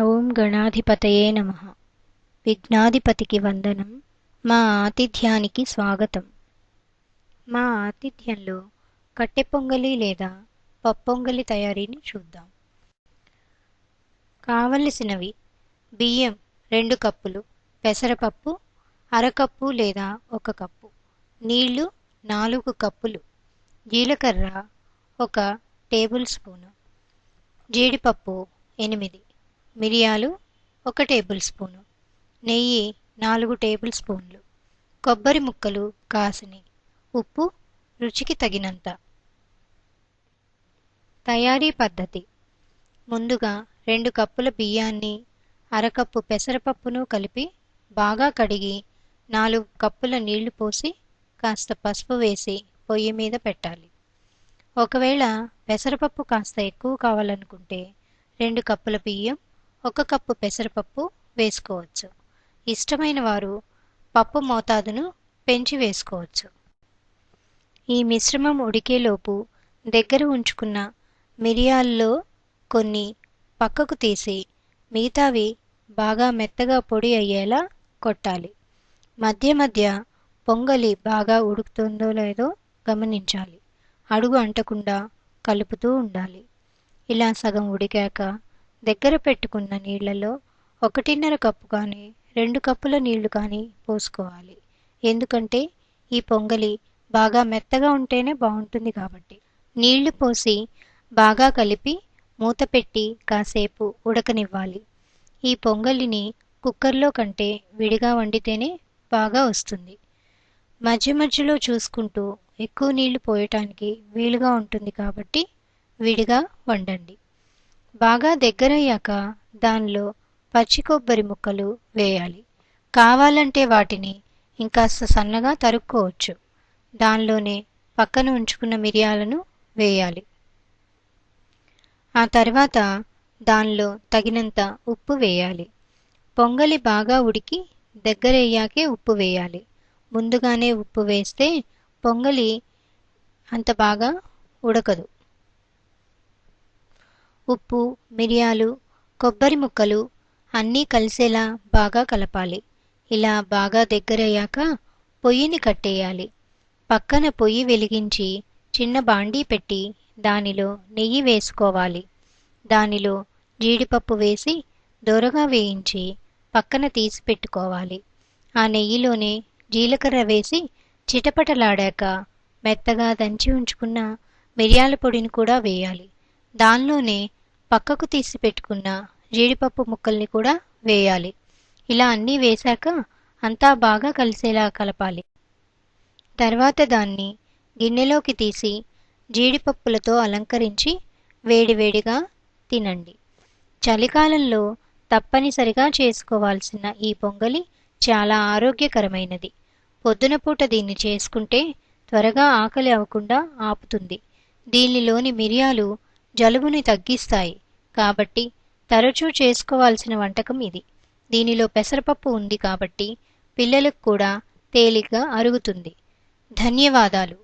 ఓం గణాధిపతయే నమః. విఘ్నాధిపతికి వందనం. మా ఆతిథ్యానికి స్వాగతం. మా ఆతిథ్యంలో కట్టె పొంగలి లేదా పప్పొంగలి తయారీని చూద్దాం. కావలసినవి: బియ్యం 2 కప్పులు, పెసరపప్పు అరకప్పు లేదా 1 కప్పు, నీళ్లు 4 కప్పులు, జీలకర్ర 1 టేబుల్ స్పూను, జీడిపప్పు 8, మిరియాలు 1 టేబుల్ స్పూను, నెయ్యి 4 టేబుల్ స్పూన్లు, కొబ్బరి ముక్కలు కాసిని, ఉప్పు రుచికి తగినంత. తయారీ పద్ధతి: ముందుగా 2 కప్పుల బియ్యాన్ని అరకప్పు పెసరపప్పును కలిపి బాగా కడిగి 4 కప్పుల నీళ్లు పోసి కాస్త పసుపు వేసి పొయ్యి మీద పెట్టాలి. ఒకవేళ పెసరపప్పు కాస్త ఎక్కువ కావాలనుకుంటే 2 కప్పుల బియ్యం 1 కప్పు పెసరపప్పు వేసుకోవచ్చు. ఇష్టమైన వారు పప్పు మోతాదును పెంచి వేసుకోవచ్చు. ఈ మిశ్రమం ఉడికేలోపు దగ్గర ఉంచుకున్న మిరియాల్లో కొన్ని పక్కకు తీసి మిగతావి బాగా మెత్తగా పొడి అయ్యేలా కొట్టాలి. మధ్య మధ్య పొంగలి బాగా ఉడుకుతుందో లేదో గమనించాలి. అడుగు అంటకుండా కలుపుతూ ఉండాలి. ఇలా సగం ఉడికాక దగ్గర పెట్టుకున్న నీళ్లలో 1.5 కప్పు కానీ 2 కప్పుల నీళ్లు కానీ పోసుకోవాలి. ఎందుకంటే ఈ పొంగలి బాగా మెత్తగా ఉంటేనే బాగుంటుంది కాబట్టి. నీళ్లు పోసి బాగా కలిపి మూత పెట్టి కాసేపు ఉడకనివ్వాలి. ఈ పొంగలిని కుక్కర్లో కంటే విడిగా వండితేనే బాగా వస్తుంది. మధ్య మధ్యలో చూసుకుంటూ ఎక్కువ నీళ్లు పోయటానికి వీలుగా ఉంటుంది కాబట్టి విడిగా వండండి. బాగా దగ్గరయ్యాక దానిలో పచ్చి కొబ్బరి ముక్కలు వేయాలి. కావాలంటే వాటిని ఇంకాస్త సన్నగా తరుక్కోవచ్చు. దానిలోనే పక్కన ఉంచుకున్న మిరియాలను వేయాలి. ఆ తర్వాత దానిలో తగినంత ఉప్పు వేయాలి. పొంగలి బాగా ఉడికి దగ్గరయ్యాకే ఉప్పు వేయాలి. ముందుగానే ఉప్పు వేస్తే పొంగలి అంత బాగా ఉడకదు. ఉప్పు, మిరియాలు, కొబ్బరి ముక్కలు అన్నీ కలిసేలా బాగా కలపాలి. ఇలా బాగా దగ్గరయ్యాక పొయ్యిని కట్టేయాలి. పక్కన పొయ్యి వెలిగించి చిన్న బాండీ పెట్టి దానిలో నెయ్యి వేసుకోవాలి. దానిలో జీడిపప్పు వేసి దోరగా వేయించి పక్కన తీసి పెట్టుకోవాలి. ఆ నెయ్యిలోనే జీలకర్ర వేసి చిటపటలాడాక మెత్తగా దంచి ఉంచుకున్న మిరియాల పొడిని కూడా వేయాలి. దానిలోనే పక్కకు తీసి పెట్టుకున్న జీడిపప్పు ముక్కల్ని కూడా వేయాలి. ఇలా అన్నీ వేశాక అంతా బాగా కలిసేలా కలపాలి. తర్వాత దాన్ని గిన్నెలోకి తీసి జీడిపప్పులతో అలంకరించి వేడివేడిగా తినండి. చలికాలంలో తప్పనిసరిగా చేసుకోవాల్సిన ఈ పొంగలి చాలా ఆరోగ్యకరమైనది. పొద్దున పూట దీన్ని చేసుకుంటే త్వరగా ఆకలి అవ్వకుండా ఆపుతుంది. దీనిలోని మిరియాలు జలుబుని తగ్గిస్తాయి కాబట్టి తరచూ చేసుకోవాల్సిన వంటకం ఇది. దీనిలో పెసరపప్పు ఉంది కాబట్టి పిల్లలకు కూడా తేలిగ్గా అరుగుతుంది. ధన్యవాదాలు.